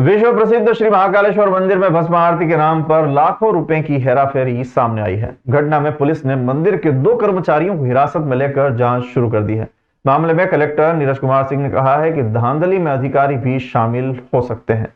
विश्व प्रसिद्ध श्री महाकालेश्वर मंदिर में भस्म आरती के नाम पर लाखों रुपए की हेराफेरी सामने आई है। घटना में पुलिस ने मंदिर के 2 कर्मचारियों को हिरासत में लेकर जांच शुरू कर दी है। मामले में कलेक्टर नीरज कुमार सिंह ने कहा है कि धांधली में अधिकारी भी शामिल हो सकते हैं।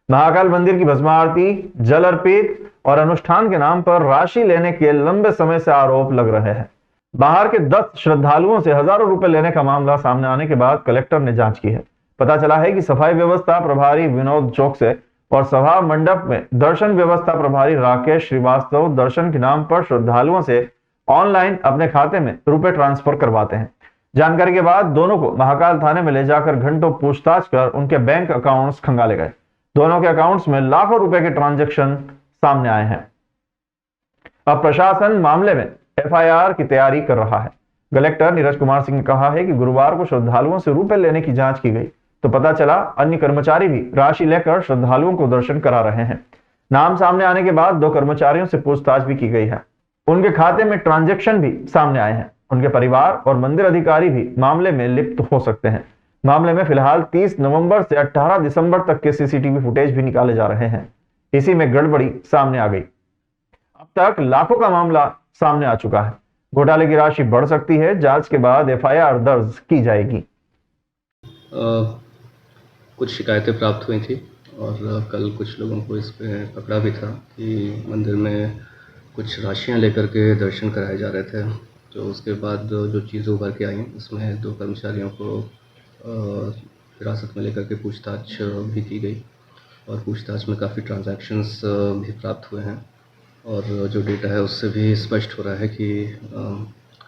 महाकाल मंदिर की भस्म आरती, जल अर्पित और अनुष्ठान के नाम पर राशि लेने के लंबे समय से आरोप लग रहे हैं। बाहर के 10 श्रद्धालुओं से हजारों रुपए लेने का मामला सामने आने के बाद कलेक्टर ने जांच की है। पता चला है कि सफाई व्यवस्था प्रभारी विनोद चौक से और सभा मंडप में दर्शन व्यवस्था प्रभारी राकेश श्रीवास्तव दर्शन के नाम पर श्रद्धालुओं से ऑनलाइन अपने खाते में रुपए ट्रांसफर करवाते हैं। जानकारी के बाद दोनों को महाकाल थाने में ले जाकर घंटों पूछताछ कर उनके बैंक अकाउंट्स खंगाले गए। दोनों के अकाउंट्स में लाखों रुपए के ट्रांजैक्शन सामने आए हैं। अब प्रशासन मामले में एफआईआर की तैयारी कर रहा है। कलेक्टर नीरज कुमार सिंह ने कहा है कि गुरुवार को श्रद्धालुओं से रुपए लेने की जांच की गई तो पता चला अन्य कर्मचारी भी राशि लेकर श्रद्धालुओं को दर्शन करा रहे हैं। नाम सामने आने के बाद 2 कर्मचारियों से पूछताछ भी की गई है। उनके खाते में ट्रांजैक्शन भी सामने आए हैं। उनके परिवार और मंदिर अधिकारी भी मामले में लिप्त हो सकते हैं। मामले में फिलहाल 30 नवंबर से 18 दिसंबर तक के सीसीटीवी फुटेज भी निकाले जा रहे हैं। इसी में गड़बड़ी सामने आ गई। अब तक लाखों का मामला सामने आ चुका है। घोटाले की राशि बढ़ सकती है। जांच के बाद एफआईआर दर्ज की जाएगी। कुछ शिकायतें प्राप्त हुई थी और कल कुछ लोगों को इस पे पकड़ा भी था कि मंदिर में कुछ राशियां लेकर के दर्शन कराए जा रहे थे। तो उसके बाद जो चीज़ें उभर के आई उसमें 2 कर्मचारियों को हिरासत में लेकर के पूछताछ भी की गई और पूछताछ में काफ़ी ट्रांजैक्शंस भी प्राप्त हुए हैं और जो डेटा है उससे भी स्पष्ट हो रहा है कि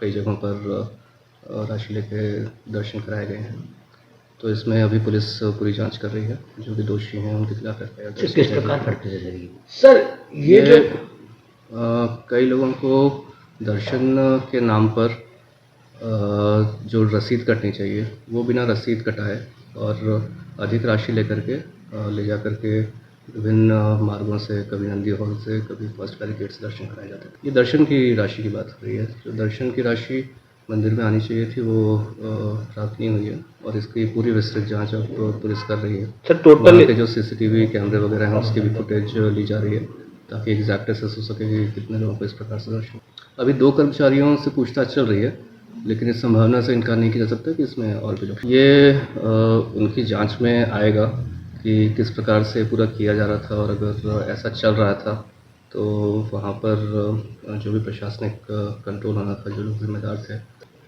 कई जगहों पर राशि लेके दर्शन कराए गए हैं। तो इसमें अभी पुलिस पूरी जांच कर रही है। जो भी दोषी हैं उनके खिलाफ एफआईआर दर्ज किस प्रकार करते हैं सर? ये जो कई लोगों को दर्शन के नाम पर जो रसीद कटनी चाहिए वो बिना रसीद कटाए और अधिक राशि लेकर के ले जा कर के विभिन्न मार्गों से, कभी नंदी हॉल से, कभी फर्स्ट बैरिकेड से दर्शन कराए जाते हैं। ये दर्शन की राशि की बात हो रही है। जो दर्शन की राशि मंदिर में आनी चाहिए थी वो प्राप्त नहीं हुई है और इसकी पूरी विस्तृत जांच अब पुलिस कर रही है। सर टोटल के जो सीसीटीवी कैमरे वगैरह हैं उसकी भी फुटेज ली जा रही है ताकि एग्जैक्ट एसेस हो सके कि कितने लोगों को इस प्रकार से दर्शन। अभी 2 कर्मचारियों से पूछताछ चल रही है लेकिन इस संभावना से इनकार नहीं किया जा सकता कि इसमें और भी लोग। ये उनकी जाँच में आएगा कि किस प्रकार से पूरा किया जा रहा था और अगर ऐसा चल रहा था तो वहाँ पर जो भी प्रशासनिक कंट्रोल होना था, जो लोग जिम्मेदार थे,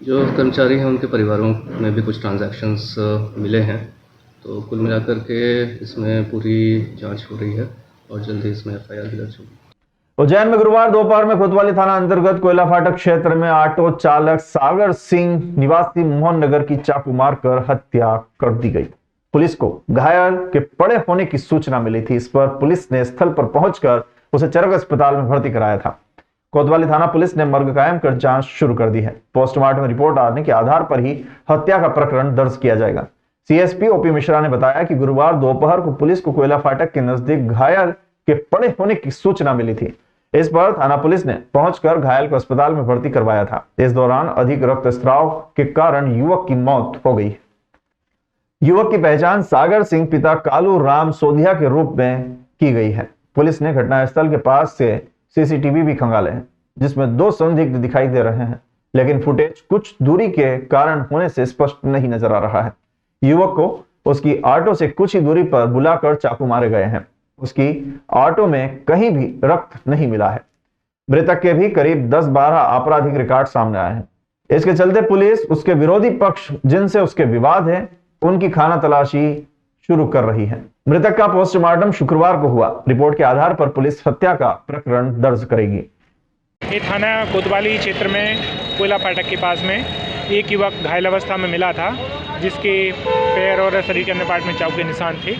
जो कर्मचारी हैं, उनके परिवारों में भी कुछ ट्रांजैक्शंस मिले हैं। तो कुल मिलाकर के इसमें पूरी जांच हो रही है और जल्दी इसमें एफआईआर भी दर्ज होगी। उज्जैन में गुरुवार दोपहर में कोतवाली थाना अंतर्गत कोयला फाटक क्षेत्र में ऑटो चालक सागर सिंह निवासी मोहन नगर की चाकू मारकर हत्या कर दी गई। पुलिस को घायल के पड़े होने की सूचना मिली थी। इस पर पुलिस ने स्थल पर पहुंचकर उसे चरक अस्पताल में भर्ती कराया था। कोतवाली थाना पुलिस ने मर्ग कायम कर जांच शुरू कर दी है। पोस्टमार्टम रिपोर्ट आने के आधार पर ही हत्या का प्रकरण दर्ज किया जाएगा। सीएसपी ओपी मिश्रा ने बताया कि गुरुवार दोपहर को पुलिस को कोयला फाटक के नजदीक घायल के पड़े होने की सूचना मिली थी। इस पर थाना पुलिस ने पहुंचकर घायल को अस्पताल में भर्ती करवाया था। इस दौरान अधिक रक्तस्राव के कारण युवक की मौत हो गई। युवक की पहचान सागर सिंह पिता कालू राम सोधिया के रूप में की गई है। पुलिस ने घटनास्थल के पास से सीसीटीवी भी खंगाले हैं जिसमें 2 संदिग्ध दिखाई दे रहे हैं, लेकिन फुटेज कुछ दूरी के कारण होने से स्पष्ट नहीं नजर आ रहा है। युवक को उसकी ऑटो से कुछ ही दूरी पर बुलाकर चाकू मारे गए हैं। उसकी ऑटो में कहीं भी रक्त नहीं मिला है। मृतक के भी करीब 10-12 आपराधिक रिकॉर्ड सामने आए हैं। इसके चलते पुलिस उसके विरोधी पक्ष जिनसे उसके विवाद है उनकी खाना तलाशी शुरू कर रही है। मृतक का पोस्टमार्टम शुक्रवार को हुआ। रिपोर्ट के आधार पर पुलिस हत्या का प्रकरण दर्ज करेगी। ये थाना कोतवाली क्षेत्र में कोयला फाटक के पास में एक युवक घायल अवस्था में मिला था जिसके पैर और शरीर के अन्य पार्ट में चाकू के निशान थे।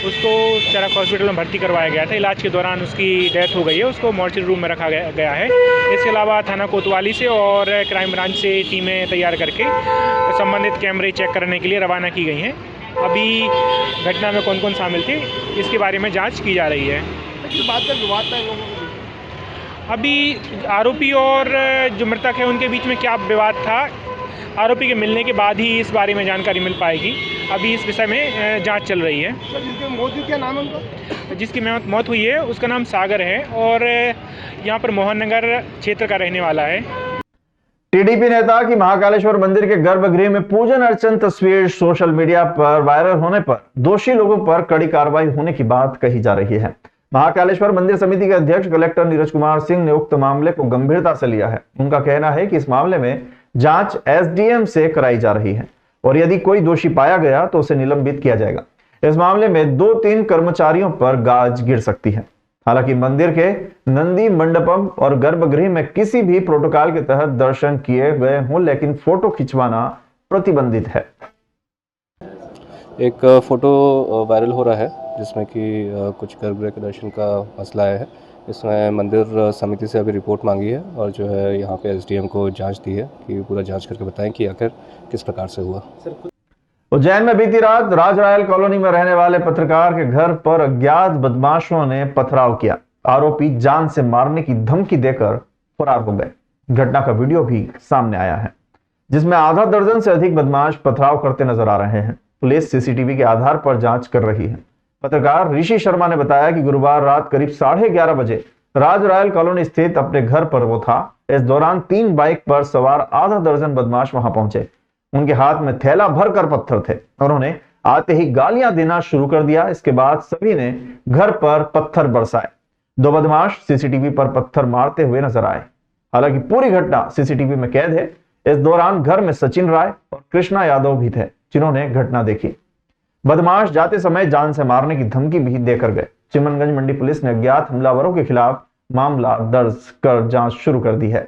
उसको चरक हॉस्पिटल में भर्ती करवाया गया था। इलाज के दौरान उसकी डेथ हो गई है। उसको मॉर्चरी रूम में रखा गया है। इसके अलावा थाना कोतवाली से और क्राइम ब्रांच से टीमें तैयार करके संबंधित कैमरे चेक करने के लिए रवाना की गई हैं। अभी घटना में कौन कौन शामिल थे इसके बारे में जांच की जा रही है। अभी आरोपी और जो मृतक है उनके बीच में क्या विवाद था आरोपी के मिलने के बाद ही इस बारे में जानकारी मिल पाएगी। अभी इस विषय में जांच चल रही है। जिसकी मौत हुई, क्या नाम है उनका? जिसकी मौत हुई है उसका नाम सागर है और यहाँ पर मोहन नगर क्षेत्र का रहने वाला है। टीडीपी नेता की महाकालेश्वर मंदिर के गर्भगृह में पूजन अर्चन तस्वीर सोशल मीडिया पर वायरल होने पर दोषी लोगों पर कड़ी कार्रवाई होने की बात कही जा रही है। महाकालेश्वर मंदिर समिति के अध्यक्ष कलेक्टर नीरज कुमार सिंह ने उक्त मामले को गंभीरता से लिया है। उनका कहना है कि इस मामले में जांच एसडीएम से कराई जा रही है और यदि कोई दोषी पाया गया तो उसे निलंबित किया जाएगा। इस मामले में 2-3 कर्मचारियों पर गाज गिर सकती है। हालांकि मंदिर के नंदी मंडपम और गर्भगृह में किसी भी प्रोटोकॉल के तहत दर्शन किए गए हों, लेकिन फोटो खिंचवाना प्रतिबंधित है। एक फ़ोटो वायरल हो रहा है जिसमें कि कुछ गर्भगृह के दर्शन का मसला है। इसमें मंदिर समिति से अभी रिपोर्ट मांगी है और जो है यहाँ पे एसडीएम को जांच दी है कि पूरा जांच करके बताएं कि आखिर किस प्रकार से हुआ। उज्जैन में बीती रात राजरायल कॉलोनी में रहने वाले पत्रकार के घर पर अज्ञात बदमाशों ने पथराव किया। आरोपी जान से मारने की धमकी देकर फरार हो गए। घटना का वीडियो भी सामने आया है जिसमें आधा दर्जन से अधिक बदमाश पथराव करते नजर आ रहे हैं। पुलिस सीसीटीवी के आधार पर जांच कर रही है। पत्रकार ऋषि शर्मा ने बताया कि गुरुवार रात करीब 11:30 बजे राजरायल कॉलोनी स्थित अपने घर पर वो था। इस दौरान 3 बाइक पर सवार आधा दर्जन बदमाश वहां पहुंचे। उनके हाथ में थैला भरकर पत्थर थे। उन्होंने आते ही गालियां देना शुरू कर दिया। इसके बाद सभी ने घर पर पत्थर बरसाए। 2 बदमाश सीसीटीवी पर पत्थर मारते हुए नजर आए। हालांकि पूरी घटना सीसीटीवी में कैद है। इस दौरान घर में सचिन राय और कृष्णा यादव भी थे जिन्होंने घटना देखी। बदमाश जाते समय जान से मारने की धमकी भी देकर गए। चिमनगंज मंडी पुलिस ने अज्ञात हमलावरों के खिलाफ मामला दर्ज कर जांच शुरू कर दी है।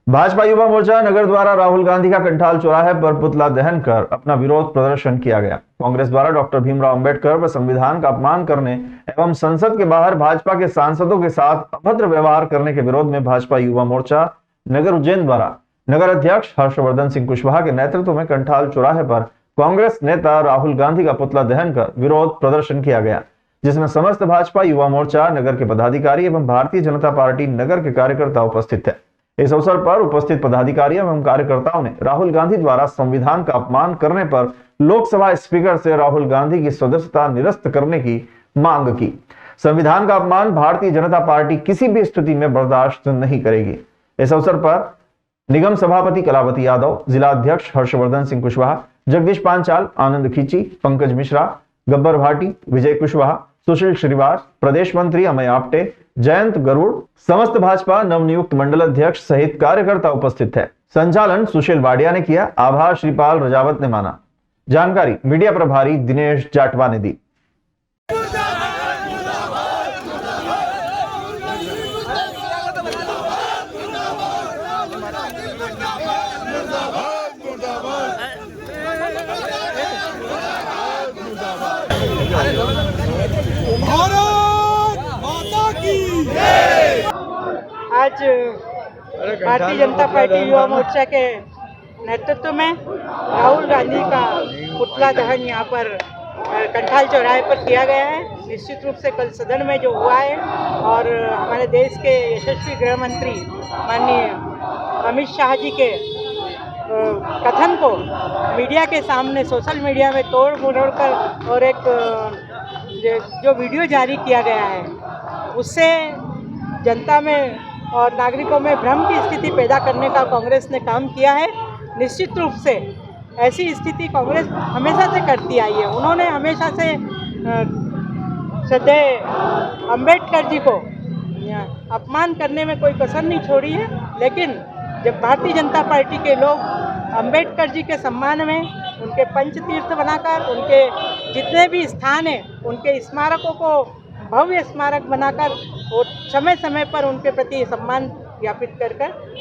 भाजपा युवा मोर्चा नगर द्वारा राहुल गांधी का कंठाल चौराहे पर पुतला दहन कर अपना विरोध प्रदर्शन किया गया। कांग्रेस द्वारा डॉक्टर भीमराव अंबेडकर व संविधान का अपमान करने एवं संसद के बाहर भाजपा के सांसदों के साथ अभद्र व्यवहार करने के विरोध में भाजपा युवा मोर्चा नगर उज्जैन द्वारा नगर अध्यक्ष हर्षवर्धन सिंह कुशवाहा के नेतृत्व में कंठाल चौराहे पर कांग्रेस नेता राहुल गांधी का पुतला दहन कर विरोध प्रदर्शन किया गया, जिसमें समस्त भाजपा युवा मोर्चा नगर के पदाधिकारी एवं भारतीय जनता पार्टी नगर के कार्यकर्ता उपस्थित थे। इस अवसर पर उपस्थित पदाधिकारी एवं कार्यकर्ताओं ने राहुल गांधी द्वारा संविधान का अपमान करने पर लोकसभा स्पीकर से राहुल गांधी की सदस्यता निरस्त करने की मांग की। संविधान का अपमान भारतीय जनता पार्टी किसी भी स्थिति में बर्दाश्त नहीं करेगी। इस अवसर पर निगम सभापति कलावती यादव, जिला अध्यक्ष हर्षवर्धन सिंह कुशवाहा, जगदीश पांचाल, आनंद खींची, पंकज मिश्रा, गब्बर भाटी, विजय कुशवाहा, सुशील श्रीवास, प्रदेश मंत्री अमय आपटे, जयंत गरुड़, समस्त भाजपा नवनियुक्त मंडल अध्यक्ष सहित कार्यकर्ता उपस्थित थे। संचालन सुशील वाडिया ने किया। आभार श्रीपाल रजावत ने माना। जानकारी मीडिया प्रभारी दिनेश जाटवा ने दी। आज भारतीय जनता पार्टी युवा मोर्चा के नेतृत्व में राहुल गांधी का पुतला दहन यहाँ पर कंठाल चौराहे पर किया गया है। निश्चित रूप से कल सदन में जो हुआ है और हमारे देश के यशस्वी गृह मंत्री माननीय अमित शाह जी के कथन को मीडिया के सामने सोशल मीडिया में तोड़ मरोड़ कर और एक जो वीडियो जारी किया गया है उससे जनता में और नागरिकों में भ्रम की स्थिति पैदा करने का कांग्रेस ने काम किया है। निश्चित रूप से ऐसी स्थिति कांग्रेस हमेशा से करती आई है। उन्होंने हमेशा से श्रद्धेय अंबेडकर जी को अपमान करने में कोई कसर नहीं छोड़ी है। लेकिन जब भारतीय जनता पार्टी के लोग अंबेडकर जी के सम्मान में उनके पंचतीर्थ बनाकर उनके जितने भी स्थान हैं उनके स्मारकों को भव्य स्मारक बनाकर और समय समय पर उनके प्रति सम्मान ज्ञापित कर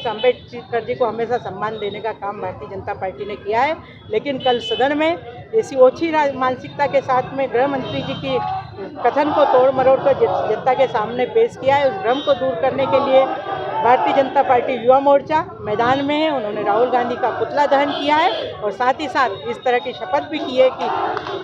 अम्बेडकर जी को हमेशा सम्मान देने का काम भारतीय जनता पार्टी ने किया है। लेकिन कल सदन में ऐसी ओछी मानसिकता के साथ में गृह मंत्री जी की कथन को तोड़ मरोड़ कर जनता के सामने पेश किया है। उस भ्रम को दूर करने के लिए भारतीय जनता पार्टी युवा मोर्चा मैदान में है। उन्होंने राहुल गांधी का पुतला दहन किया है और साथ ही साथ इस तरह की शपथ भी की है कि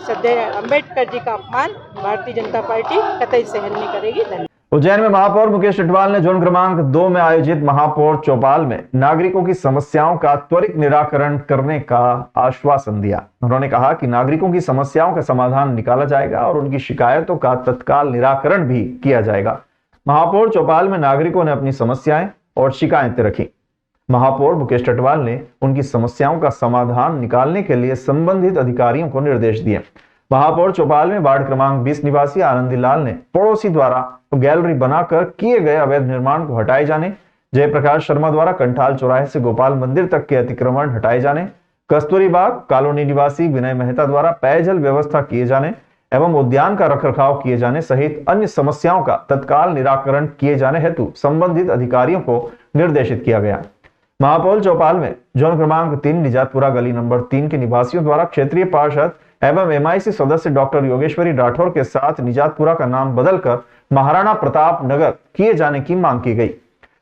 श्रद्धेय अंबेडकर जी का अपमान भारतीय जनता पार्टी कतई सहन नहीं करेगी। धन्यवाद। उज्जैन में महापौर मुकेश टिटवाल ने जोन क्रमांक 2 में आयोजित महापौर चौपाल में नागरिकों की समस्याओं का त्वरित निराकरण करने का आश्वासन दिया। उन्होंने कहा कि नागरिकों की समस्याओं का समाधान निकाला जाएगा और उनकी शिकायतों का तत्काल निराकरण भी किया जाएगा। महापौर चौपाल में नागरिकों ने अपनी समस्याएं और शिकायतें रखी। महापौर मुकेश टिटवाल ने उनकी समस्याओं का समाधान निकालने के लिए संबंधित अधिकारियों को निर्देश दिए। महापौर चौपाल में वार्ड क्रमांक 20 निवासी आनंदी लाल ने पड़ोसी द्वारा गैलरी बनाकर किए गए अवैध निर्माण को हटाए जाने, जयप्रकाश शर्मा द्वारा कंठाल चौराहे से गोपाल मंदिर तक के अतिक्रमण हटाए जाने, कस्तूरी बाग कॉलोनी निवासी विनय मेहता द्वारा पेयजल व्यवस्था किए जाने एवं उद्यान का रखरखाव किए जाने सहित अन्य समस्याओं का तत्काल निराकरण किए जाने हेतु संबंधित अधिकारियों को निर्देशित किया गया। महापौर चौपाल में जोन क्रमांक 3 निजातपुरा गली नंबर 3 के निवासियों द्वारा क्षेत्रीय पार्षद एवं MIC सदस्य डॉक्टर योगेश्वरी राठौर के साथ निजातपुरा का नाम बदलकर महाराणा प्रताप नगर किए जाने की मांग की गई,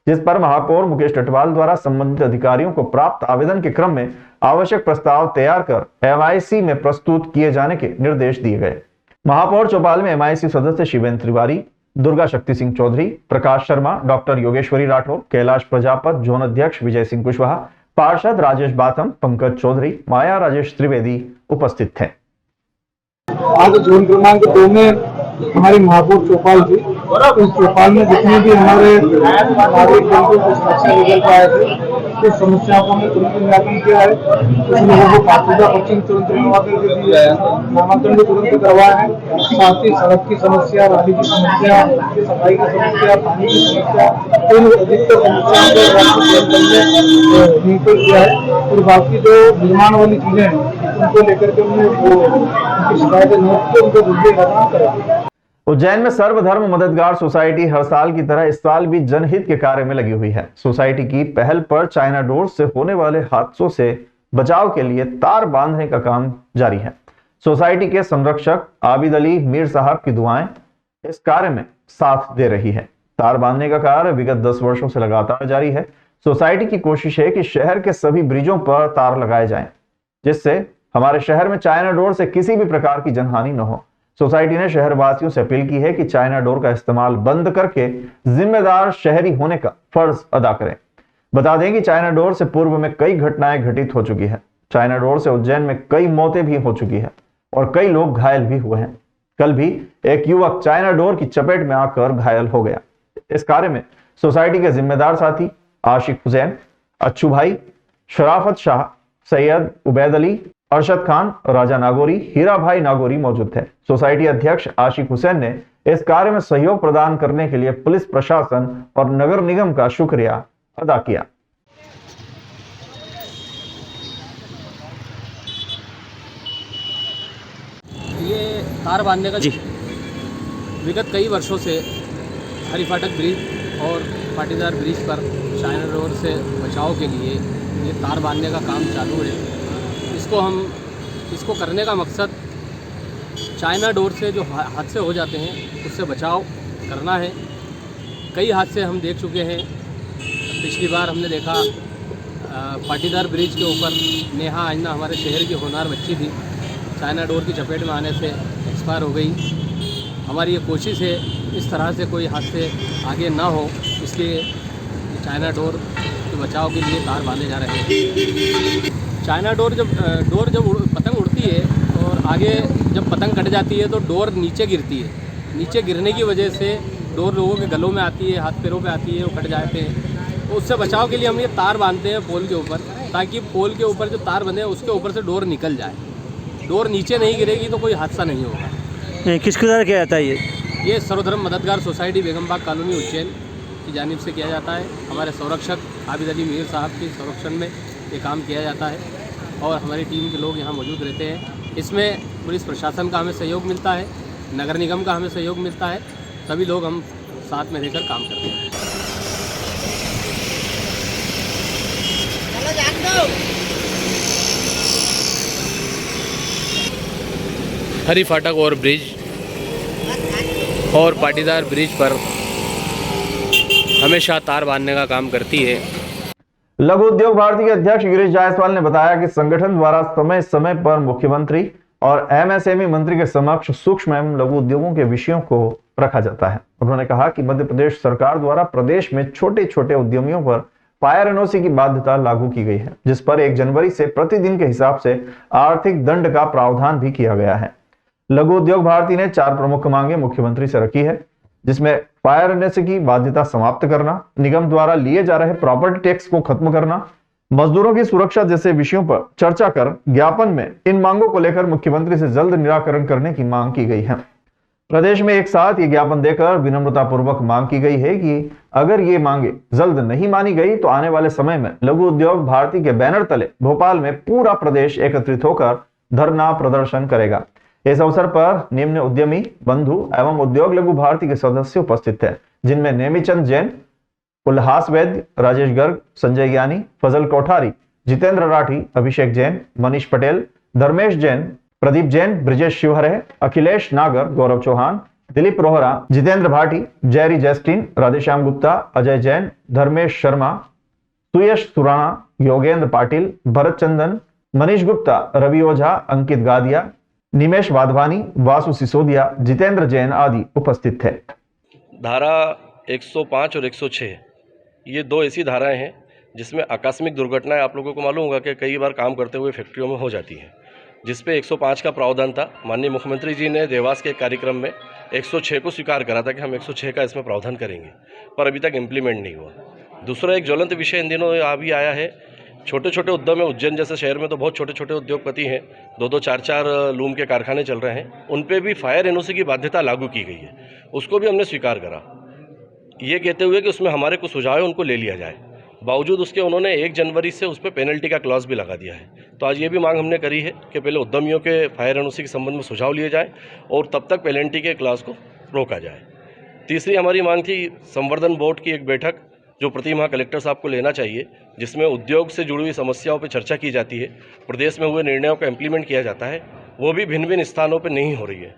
जिस पर महापौर मुकेश टिटवाल द्वारा संबंधित अधिकारियों को प्राप्त आवेदन के क्रम में आवश्यक प्रस्ताव तैयार कर MIC में प्रस्तुत किए जाने के निर्देश दिए गए। महापौर चौपाल में MIC सदस्य शिवेंद्र तिवारी, दुर्गा शक्ति सिंह चौधरी, प्रकाश शर्मा, डॉक्टर योगेश्वरी राठौर, कैलाश प्रजापत, जोन अध्यक्ष विजय सिंह कुशवाहा, पार्षद राजेश बाथम, पंकज चौधरी, माया राजेश त्रिवेदी उपस्थित थे। आज जोन क्रमांक 2 में हमारी महापौर चौपाल थी। इस चौपाल में जितने भी हमारे नागरिक बंधु को समस्या निकल पाए थे, कुछ समस्याओं को हमने तुरंत निराकरण किया है। कुछ लोगों को पात्रता पर्ची तुरंत बनवा करके दिया है, नामांकन भी तुरंत करवाया है। साथ ही सड़क की समस्या, नाली की समस्या, सफाई की समस्या, पानी की समस्या, इन अधिकतर समस्याओं को निकल किया है। और बाकी जो निर्माण वाली चीजें हैं उनको लेकर के हमने उनकी शिकायतें नोट की, उनको जल्दी निराकरण करेंगे। उज्जैन में सर्वधर्म मददगार सोसाइटी हर साल की तरह इस साल भी जनहित के कार्य में लगी हुई है। सोसाइटी की पहल पर चाइना डोर से होने वाले हादसों से बचाव के लिए तार बांधने का काम जारी है। सोसाइटी के संरक्षक आबिद अली मीर साहब की दुआएं इस कार्य में साथ दे रही है। तार बांधने का कार्य विगत 10 वर्षों से लगातार जारी है। सोसाइटी की कोशिश है कि शहर के सभी ब्रिजों पर तार लगाए जाएं, जिससे हमारे शहर में चाइना डोर से किसी भी प्रकार की जनहानि न हो। सोसाइटी ने शहरवासियों से अपील की है कि चाइना डोर का इस्तेमाल बंद करके जिम्मेदार शहरी होने का फर्ज अदा करें। बता दें कि चाइना डोर से पूर्व में कई घटनाएं घटित हो चुकी है। चाइना डोर से उज्जैन में कई मौतें भी हो चुकी है और कई लोग घायल भी हुए हैं। कल भी एक युवक चाइना डोर की चपेट में आकर घायल हो गया। इस कार्य में सोसाइटी के जिम्मेदार साथी आशिक हुसैन, अच्छू भाई, शराफत शाह, सैयद उबैद अली, अरशद खान, राजा नागौरी, हीरा भाई नागौरी मौजूद थे। सोसाइटी अध्यक्ष आशिक हुसैन ने इस कार्य में सहयोग प्रदान करने के लिए पुलिस प्रशासन और नगर निगम का शुक्रिया अदा किया। ये तार बांधने का विगत कई वर्षों से हरी फाटक ब्रिज और पाटीदार ब्रिज पर चाइना डोर से बचाव के लिए ये तार बांधने का काम चालू है। इसको करने का मकसद चाइना डोर से जो हादसे हो जाते हैं उससे बचाव करना है। कई हादसे हम देख चुके हैं। पिछली बार हमने देखा पाटीदार ब्रिज के ऊपर नेहा आइना हमारे शहर की होनहार बच्ची थी, चाइना डोर की चपेट में आने से एक्सपायर हो गई। हमारी ये कोशिश है इस तरह से कोई हादसे आगे ना हो, इसलिए चाइना डोर के बचाव के लिए तार बांधे जा रहे हैं। चाइना डोर जब पतंग उड़ती है और आगे जब पतंग कट जाती है तो डोर नीचे गिरती है। नीचे गिरने की वजह से डोर लोगों के गलों में आती है, हाथ पैरों पे आती है, वो कट जाते हैं। तो उससे बचाव के लिए हम ये तार बांधते हैं पोल के ऊपर, ताकि पोल के ऊपर जो तार बंधे हैं उसके ऊपर से डोर निकल जाए। डोर नीचे नहीं गिरेगी तो कोई हादसा नहीं होगा। किसके द्वारा किया जाता है ये सर्वधर्म मददगार सोसाइटी बेगमबाग कॉलोनी उज्जैन की जानिब से किया जाता है। हमारे संरक्षक आबिद अली मीर साहब के संरक्षण में ये काम किया जाता है और हमारी टीम के लोग यहाँ मौजूद रहते हैं। इसमें पुलिस प्रशासन का हमें सहयोग मिलता है, नगर निगम का हमें सहयोग मिलता है। सभी लोग हम साथ में रहकर काम करते हैं। हरी फाटक और ब्रिज और पाटीदार ब्रिज पर हमेशा तार बांधने का काम करती है। लघु उद्योग भारती के अध्यक्ष गिरीश जायसवाल ने बताया कि संगठन द्वारा समय समय पर मुख्यमंत्री और MSME मंत्री के समक्ष सूक्ष्म एवं लघु उद्योगों के विषयों को रखा जाता है। उन्होंने कहा कि मध्य प्रदेश सरकार द्वारा प्रदेश में छोटे छोटे उद्यमियों पर फायर एनओसी की बाध्यता लागू की गई है, जिस पर 1 जनवरी से प्रतिदिन के हिसाब से आर्थिक दंड का प्रावधान भी किया गया है। लघु उद्योग भारती ने 4 प्रमुख मांगे मुख्यमंत्री से रखी है, जिसमें फायर एनओसी की बाध्यता समाप्त करना, निगम द्वारा लिए जा रहे प्रॉपर्टी टैक्स को खत्म करना, मजदूरों की सुरक्षा जैसे विषयों पर चर्चा कर ज्ञापन में इन मांगों को लेकर मुख्यमंत्री से जल्द निराकरण करने की मांग की गई है। प्रदेश में एक साथ ये ज्ञापन देकर विनम्रता पूर्वक मांग की गई है कि अगर ये मांगे जल्द नहीं मानी गई तो आने वाले समय में लघु उद्योग भारती के बैनर तले भोपाल में पूरा प्रदेश एकत्रित होकर धरना प्रदर्शन करेगा। इस अवसर पर निम्न उद्यमी बंधु एवं उद्योग लघु भारती के सदस्य उपस्थित थे, जिनमें नेमीचंद जैन, उल्हास वैद्य, राजेश गर्ग, संजय ज्ञानी, फजल कोठारी, जितेंद्र राठी, अभिषेक जैन, मनीष पटेल, धर्मेश जैन, प्रदीप जैन, ब्रिजेश शिवहरे, अखिलेश नागर, गौरव चौहान, दिलीप रोहरा, जितेंद्र भाटी, जैरी जैस्टिन, राधेश्याम गुप्ता, अजय जैन, धर्मेश शर्मा, सुयश सुराणा, योगेंद्र पाटिल, भरत चंदन, मनीष गुप्ता, रवि ओझा, अंकित गादिया, निमेश वाधवानी, वासु सिसोदिया, जितेंद्र जैन आदि उपस्थित थे। धारा 105 और 106 ये 2 ऐसी धाराएं हैं जिसमें आकस्मिक दुर्घटनाएं आप लोगों को मालूम होगा कि कई बार काम करते हुए फैक्ट्रियों में हो जाती हैं, जिस पे 105 का प्रावधान था। माननीय मुख्यमंत्री जी ने देवास के कार्यक्रम में 106 को स्वीकार करा था कि हम 106 का इसमें प्रावधान करेंगे, पर अभी तक इम्प्लीमेंट नहीं हुआ। दूसरा एक ज्वलंत विषय इन दिनों अभी आया है, छोटे छोटे उद्यम है। उज्जैन जैसे शहर में तो बहुत छोटे छोटे उद्योगपति हैं, 2-2, 4-4 लूम के कारखाने चल रहे हैं, उन पर भी फायर एनओसी की बाध्यता लागू की गई है। उसको भी हमने स्वीकार करा, ये कहते हुए कि उसमें हमारे कुछ सुझाव है उनको ले लिया जाए। बावजूद उसके उन्होंने 1 जनवरी से उस पर पेनल्टी का क्लॉज भी लगा दिया है। तो आज ये भी मांग हमने करी है कि पहले उद्यमियों के फायर एनओसी के संबंध में सुझाव लिए जाए और तब तक पेनल्टी के क्लॉज को रोका जाए। तीसरी हमारी मांग थी संवर्धन बोर्ड की एक बैठक जो प्रति माह कलेक्टर साहब को लेना चाहिए, जिसमें उद्योग से जुड़ी हुई समस्याओं पर चर्चा की जाती है, प्रदेश में हुए निर्णयों को इम्प्लीमेंट किया जाता है, वो भी भिन्न भिन्न स्थानों पर नहीं हो रही है।